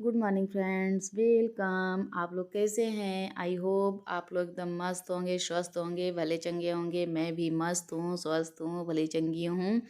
Good morning friends, welcome. आप लोग कैसे हैं? आई होप आप लोग एकदम मस्त होंगे, स्वस्थ होंगे, भले चंगे होंगे। मैं भी मस्त हूँ, स्वस्थ हूँ, भले चंगी हूँ।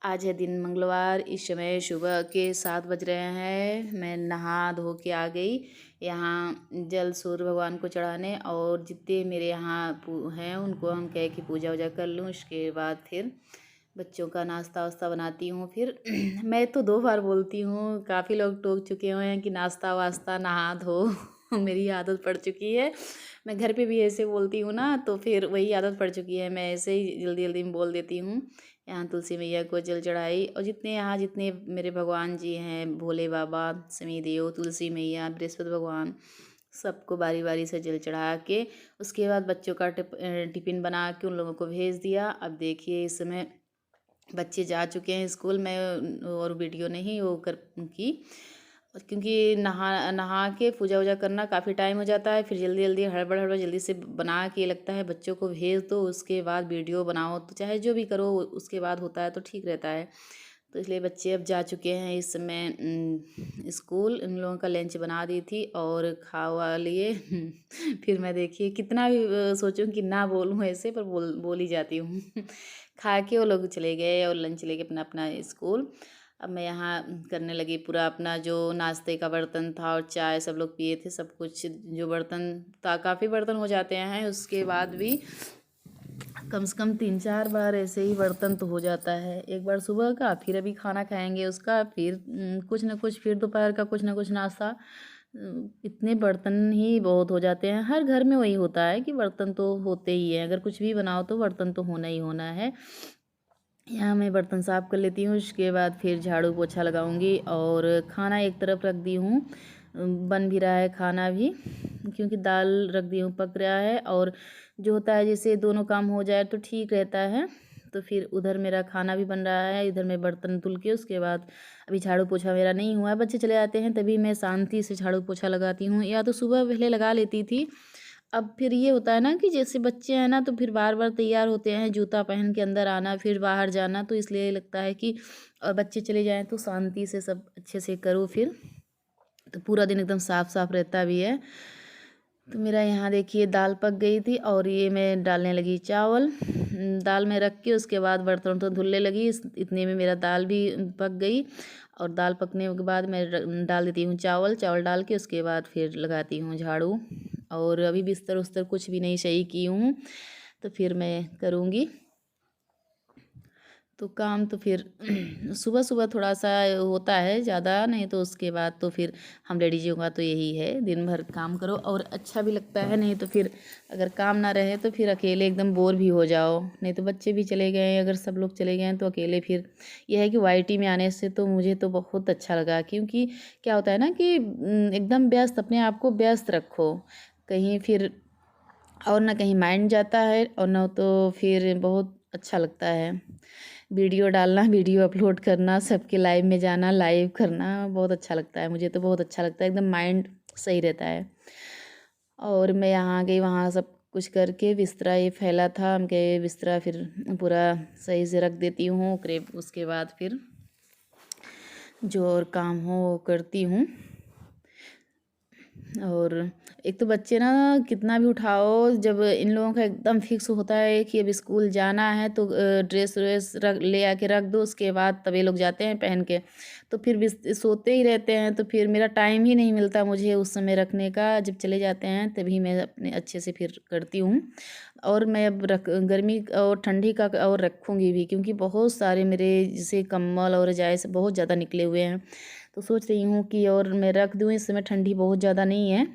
आज है दिन मंगलवार। इस समय सुबह के 7 बज रहे हैं। मैं नहा धो के आ गई यहाँ जल सूर्य भगवान को चढ़ाने, और जितने मेरे यहाँ हैं उनको हम कह के पूजा वूजा कर लूँ। उसके बाद फिर बच्चों का नाश्ता वास्ता बनाती हूँ। फिर मैं तो 2 बार बोलती हूँ, काफ़ी लोग टोक चुके हुए हैं कि नाश्ता वास्ता नहा धो मेरी आदत पड़ चुकी है। मैं घर पे भी ऐसे बोलती हूँ ना, तो फिर वही आदत पड़ चुकी है। मैं ऐसे ही जल्दी जल्दी में बोल देती हूँ। यहाँ तुलसी मैया को जल चढ़ाई, और जितने मेरे भगवान जी हैं, भोले बाबा, शनि देव, तुलसी मैया, बृहस्पति भगवान, सबको बारी बारी से जल चढ़ा के उसके बाद बच्चों का टिफ़िन बना के उन लोगों को भेज दिया। अब देखिए इस समय बच्चे जा चुके हैं स्कूल में, और वीडियो नहीं वो कर की, क्योंकि नहा नहा के पूजा वूजा करना काफ़ी टाइम हो जाता है। फिर जल्दी जल्दी हड़बड़ हड़बड़ जल्दी से बना के लगता है बच्चों को भेज दो, उसके बाद वीडियो बनाओ, तो चाहे जो भी करो उसके बाद होता है तो ठीक रहता है। तो इसलिए बच्चे अब जा चुके हैं इस समय स्कूल। इन लोगों का लंच बना दी थी और खा वा लिए। फिर मैं देखिए कितना भी सोचूं कि ना बोलूं ऐसे, पर बोल ही जाती हूँ। खा के वो लोग चले गए और लंच लेके अपना अपना स्कूल। अब मैं यहाँ करने लगी पूरा अपना जो नाश्ते का बर्तन था, और चाय सब लोग पिए थे, सब कुछ जो बर्तन था, काफ़ी बर्तन हो जाते हैं उसके बाद भी। कम से कम 3-4 बार ऐसे ही बर्तन तो हो जाता है। एक बार सुबह का, फिर अभी खाना खाएंगे उसका, फिर कुछ ना कुछ, फिर दोपहर का कुछ ना कुछ नाश्ता। इतने बर्तन ही बहुत हो जाते हैं। हर घर में वही होता है कि बर्तन तो होते ही हैं, अगर कुछ भी बनाओ तो बर्तन तो होना ही होना है। यहाँ मैं बर्तन साफ़ कर लेती हूँ, उसके बाद फिर झाड़ू पोछा लगाऊंगी, और खाना एक तरफ रख दी हूँ। बन भी रहा है खाना भी, क्योंकि दाल रख दी हूँ, पक रहा है। और जो होता है जैसे दोनों काम हो जाए तो ठीक रहता है। तो फिर उधर मेरा खाना भी बन रहा है, इधर मैं बर्तन धुल के उसके बाद अभी झाड़ू पोछा मेरा नहीं हुआ है। बच्चे चले जाते हैं तभी मैं शांति से झाड़ू पोछा लगाती हूँ, या तो सुबह पहले लगा लेती थी। अब फिर ये होता है ना कि जैसे बच्चे हैं ना, तो फिर बार बार तैयार होते हैं, जूता पहन के अंदर आना, फिर बाहर जाना, तो इसलिए लगता है कि बच्चे चले जाएं तो शांति से सब अच्छे से करो फिर, तो पूरा दिन एकदम साफ साफ रहता भी है। तो मेरा यहाँ देखिए दाल पक गई थी, और ये मैं डालने लगी चावल। दाल में रख के उसके बाद बर्तन तो धुलने लगी, इतने में मेरा दाल भी पक गई। और दाल पकने के बाद मैं डाल देती हूँ चावल। चावल डाल के उसके बाद फिर लगाती हूँ झाड़ू। और अभी बिस्तर उस्तर कुछ भी नहीं सही की हूँ, तो फिर मैं करूँगी। तो काम तो फिर सुबह सुबह थोड़ा सा होता है, ज़्यादा नहीं, तो उसके बाद तो फिर हम लेडीज़ों का तो यही है, दिन भर काम करो और अच्छा भी लगता है। नहीं तो फिर अगर काम ना रहे तो फिर अकेले एकदम बोर भी हो जाओ। नहीं तो बच्चे भी चले गए, अगर सब लोग चले गए हैं तो अकेले फिर यह है कि वाईटी में आने से तो मुझे तो बहुत अच्छा लगा, क्योंकि क्या होता है ना कि एकदम व्यस्त, अपने आप को व्यस्त रखो कहीं, फिर और ना कहीं माइंड जाता है, और ना तो फिर बहुत अच्छा लगता है। वीडियो डालना, वीडियो अपलोड करना, सबके लाइव में जाना, लाइव करना बहुत अच्छा लगता है। मुझे तो बहुत अच्छा लगता है, एकदम माइंड सही रहता है। और मैं यहाँ गई, वहाँ सब कुछ करके बिस्तरा ये फैला था, हम के बिस्तरा फिर पूरा सही से रख देती हूँ। उसके बाद फिर जो और काम हो वो करती हूँ। और एक तो बच्चे ना कितना भी उठाओ, जब इन लोगों का एकदम फिक्स होता है कि अब स्कूल जाना है, तो ड्रेस व्रेस ले आके रख दो, उसके बाद तब ये लोग जाते हैं पहन के, तो फिर भी सोते ही रहते हैं। तो फिर मेरा टाइम ही नहीं मिलता मुझे उस समय रखने का। जब चले जाते हैं तभी मैं अपने अच्छे से फिर करती हूँ। और मैं अब गर्मी और ठंडी का और रखूँगी भी, क्योंकि बहुत सारे मेरे जैसे कम्बल और रजाई से बहुत ज़्यादा निकले हुए हैं। तो सोच रही हूँ कि और मैं रख दूँ। इस समय ठंडी बहुत ज़्यादा नहीं है,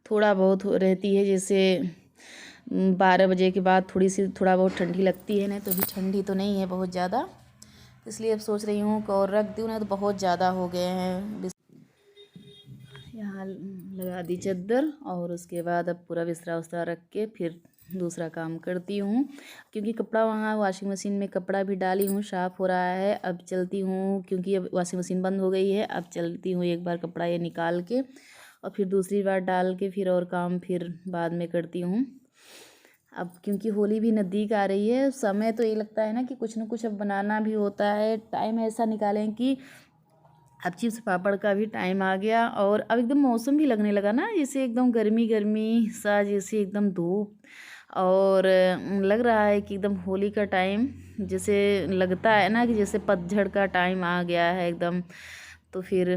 थोड़ा बहुत रहती है, जैसे 12 बजे के बाद थोड़ा बहुत ठंडी लगती है, नहीं तो अभी ठंडी तो नहीं है बहुत ज़्यादा। इसलिए अब सोच रही हूँ कि और रख दूँ, ना तो बहुत ज़्यादा हो गए हैं। यहाँ लगा दी चादर, और उसके बाद अब पूरा बिस्तरा उस्तरा रख के फिर दूसरा काम करती हूँ, क्योंकि कपड़ा वहाँ वॉशिंग मशीन में कपड़ा भी डाली हूँ, साफ़ हो रहा है। अब चलती हूँ, क्योंकि अब वॉशिंग मशीन बंद हो गई है। अब चलती हूँ एक बार कपड़ा ये निकाल के, और फिर दूसरी बार डाल के, फिर और काम फिर बाद में करती हूँ। अब क्योंकि होली भी नज़दीक आ रही है, समय तो ये लगता है ना कि कुछ ना कुछ अब बनाना भी होता है। टाइम ऐसा निकालें कि अब चिप्स पापड़ का भी टाइम आ गया और अब एकदम मौसम भी लगने लगा ना, जैसे एकदम गर्मी गर्मी सा, जैसे एकदम धूप। और लग रहा है कि एकदम होली का टाइम जैसे लगता है ना, कि जैसे पतझड़ का टाइम आ गया है एकदम। तो फिर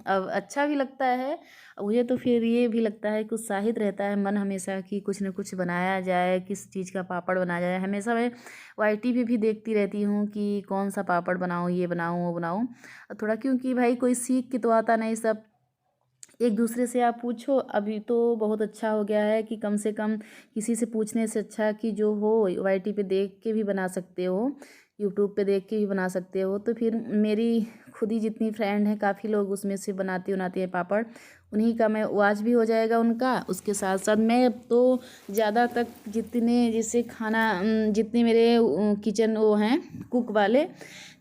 अब अच्छा भी लगता है मुझे, तो फिर ये भी लगता है कि उत्साहित रहता है मन हमेशा कि कुछ न कुछ बनाया जाए, किस चीज़ का पापड़ बनाया जाए। हमेशा मैं वाईटी पे भी देखती रहती हूँ कि कौन सा पापड़ बनाऊँ, ये बनाऊँ वो बनाऊँ। थोड़ा क्योंकि भाई कोई सीख के तो आता नहीं, सब एक दूसरे से आप पूछो। अभी तो बहुत अच्छा हो गया है कि कम से कम किसी से पूछने से अच्छा कि जो हो वाईटी पे देख के भी बना सकते हो, यूट्यूब पे देख के भी बना सकते हो। तो फिर मेरी खुद ही जितनी फ्रेंड हैं, काफ़ी लोग उसमें से बनाती हैं पापड़, उन्हीं का मैं वॉच भी हो जाएगा उनका। उसके साथ साथ मैं तो ज़्यादा तक जितने जैसे खाना जितने मेरे किचन वो हैं कुक वाले,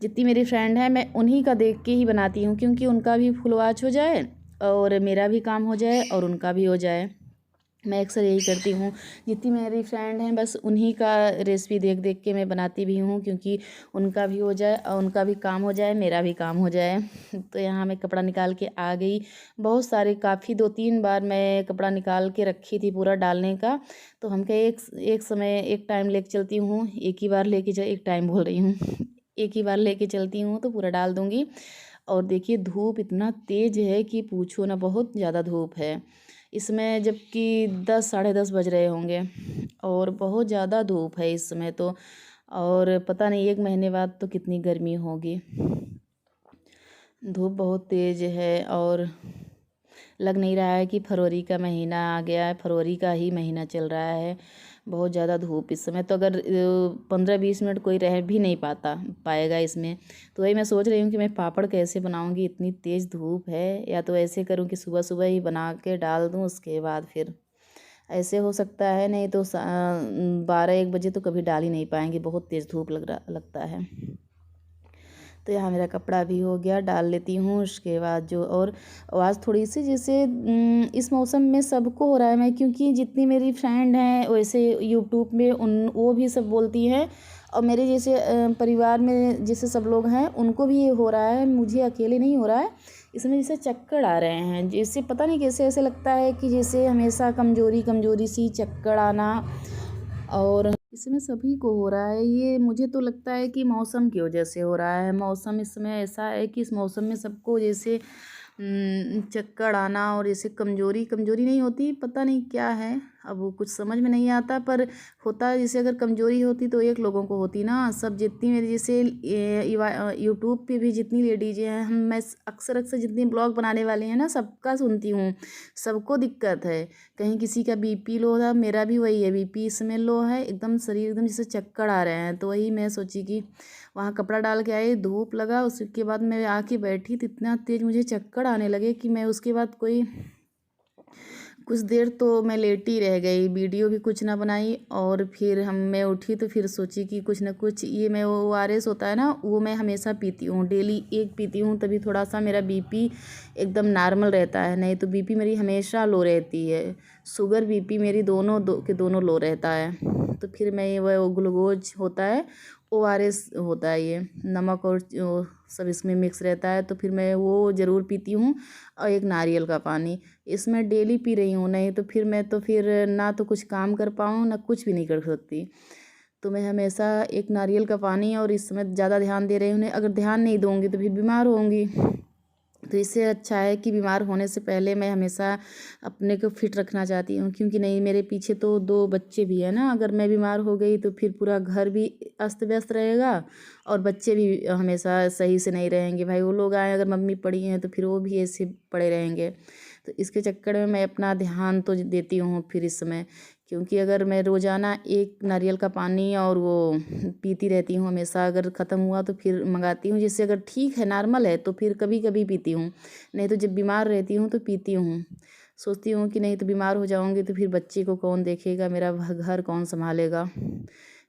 जितनी मेरी फ्रेंड हैं, मैं उन्हीं का देख के ही बनाती हूँ, क्योंकि उनका भी फुल वॉच हो जाए और मेरा भी काम हो जाए और उनका भी हो जाए। मैं अक्सर यही करती हूँ, जितनी मेरी फ्रेंड हैं बस उन्हीं का रेसिपी देख देख के मैं बनाती भी हूँ, क्योंकि उनका भी हो जाए और उनका भी काम हो जाए, मेरा भी काम हो जाए। तो यहाँ मैं कपड़ा निकाल के आ गई। बहुत सारे काफ़ी 2-3 बार मैं कपड़ा निकाल के रखी थी पूरा डालने का। तो हम कहे एक समय एक टाइम लेके चलती हूँ, एक ही बार लेके एक टाइम बोल रही हूँ एक ही बार लेके चलती हूँ तो पूरा डाल दूँगी। और देखिए धूप इतना तेज़ है कि पूछो ना, बहुत ज़्यादा धूप है इसमें, जबकि 10 साढ़े 10 बज रहे होंगे और बहुत ज़्यादा धूप है इस समय तो। और पता नहीं 1 महीने बाद तो कितनी गर्मी होगी। धूप बहुत तेज़ है और लग नहीं रहा है कि फरवरी का महीना आ गया है, फरवरी का ही महीना चल रहा है। बहुत ज़्यादा धूप इस समय तो, अगर 15-20 मिनट कोई रह भी नहीं पाएगा इसमें। तो वही मैं सोच रही हूँ कि मैं पापड़ कैसे बनाऊँगी, इतनी तेज़ धूप है। या तो ऐसे करूँ कि सुबह सुबह ही बना के डाल दूँ, उसके बाद फिर ऐसे हो सकता है, नहीं तो 12-1 बजे तो कभी डाल ही नहीं पाएंगे, बहुत तेज़ धूप लगता है। तो यहाँ मेरा कपड़ा भी हो गया, डाल लेती हूँ। उसके बाद जो और आवाज़ थोड़ी सी जैसे इस मौसम में सबको हो रहा है, मैं क्योंकि जितनी मेरी फ्रेंड हैं वैसे यूट्यूब में वो भी सब बोलती हैं, और मेरे जैसे परिवार में जैसे सब लोग हैं उनको भी ये हो रहा है, मुझे अकेले नहीं हो रहा है। इसमें जैसे चक्कर आ रहे हैं, जैसे पता नहीं कैसे ऐसे लगता है कि जैसे हमेशा कमज़ोरी कमज़ोरी सी चक्कर आना, और इसमें सभी को हो रहा है। ये मुझे तो लगता है कि मौसम की वजह से हो रहा है। मौसम इस समय ऐसा है कि इस मौसम में सबको जैसे चक्कर आना और जैसे कमज़ोरी कमज़ोरी नहीं होती, पता नहीं क्या है, अब वो कुछ समझ में नहीं आता, पर होता है। जैसे अगर कमज़ोरी होती तो एक लोगों को होती ना, सब जितनी मेरी जैसे यूट्यूब पे भी जितनी लेडीज़ हैं, मैं अक्सर अक्सर जितनी ब्लॉग बनाने वाले हैं ना, सबका सुनती हूँ, सबको दिक्कत है। कहीं किसी का बीपी लो था, मेरा भी वही है, बीपी इसमें लो है, एकदम शरीर एकदम जैसे चक्कर आ रहे हैं। तो वही मैं सोची कि वहाँ कपड़ा डाल के आई, धूप लगा, उसके बाद मैं आके बैठी तो इतना तेज़ मुझे चक्कर आने लगे कि मैं उसके बाद कुछ देर तो मैं लेटी रह गई, वीडियो भी कुछ ना बनाई। और फिर मैं उठी तो फिर सोची कि कुछ ना कुछ, ये मैं ORS होता है ना, वो मैं हमेशा पीती हूँ, डेली एक पीती हूँ, तभी थोड़ा सा मेरा बीपी एकदम नॉर्मल रहता है, नहीं तो बीपी मेरी हमेशा लो रहती है। शुगर बीपी मेरी दोनों लो रहता है। तो फिर मैं वो ग्लूकोज होता है, ORS होता है, ये नमक और सब इसमें मिक्स रहता है, तो फिर मैं वो ज़रूर पीती हूँ। और एक नारियल का पानी इसमें डेली पी रही हूँ, नहीं तो फिर मैं तो फिर ना तो कुछ काम कर पाऊँ ना कुछ भी नहीं कर सकती। तो मैं हमेशा एक नारियल का पानी, और इस समय ज़्यादा ध्यान दे रही हूँ, अगर ध्यान नहीं दूँगी तो फिर बीमार होंगी। तो इससे अच्छा है कि बीमार होने से पहले मैं हमेशा अपने को फिट रखना चाहती हूँ, क्योंकि नहीं मेरे पीछे तो 2 बच्चे भी हैं ना, अगर मैं बीमार हो गई तो फिर पूरा घर भी अस्त व्यस्त रहेगा और बच्चे भी हमेशा सही से नहीं रहेंगे। भाई वो लोग आए, अगर मम्मी पड़ी हैं तो फिर वो भी ऐसे पड़े रहेंगे। तो इसके चक्कर में मैं अपना ध्यान तो देती हूँ फिर इस समय, क्योंकि अगर मैं रोज़ाना एक नारियल का पानी और वो पीती रहती हूँ हमेशा, अगर ख़त्म हुआ तो फिर मंगाती हूँ, जिससे अगर ठीक है नॉर्मल है तो फिर कभी कभी पीती हूँ, नहीं तो जब बीमार रहती हूँ तो पीती हूँ। सोचती हूँ कि नहीं तो बीमार हो जाऊँगी तो फिर बच्चे को कौन देखेगा, मेरा घर कौन संभालेगा।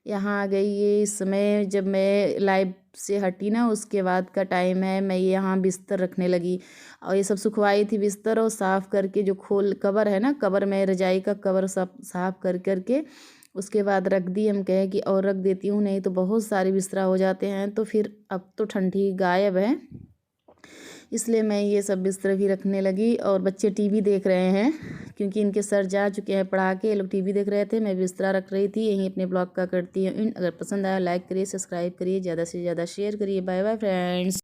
यहाँ आ गई ये इस समय, जब मैं लाइव से हटी ना उसके बाद का टाइम है, मैं यहाँ बिस्तर रखने लगी और ये सब सुखवाई थी बिस्तर, और साफ़ करके जो कवर है ना, कवर में रजाई का कवर सब साफ़ कर करके उसके बाद रख दी। हम कहें कि और रख देती हूँ, नहीं तो बहुत सारे बिस्तरा हो जाते हैं। तो फिर अब तो ठंडी गायब है, इसलिए मैं ये सब बिस्तर भी रखने लगी। और बच्चे टीवी देख रहे हैं क्योंकि इनके सर जा चुके हैं पढ़ा के, ये लोग टीवी देख रहे थे, मैं बिस्तरा रख रही थी। यहीं अपने ब्लॉग का करती हूँ। अगर पसंद आया लाइक करिए, सब्सक्राइब करिए, ज़्यादा से ज़्यादा शेयर करिए। Bye bye friends.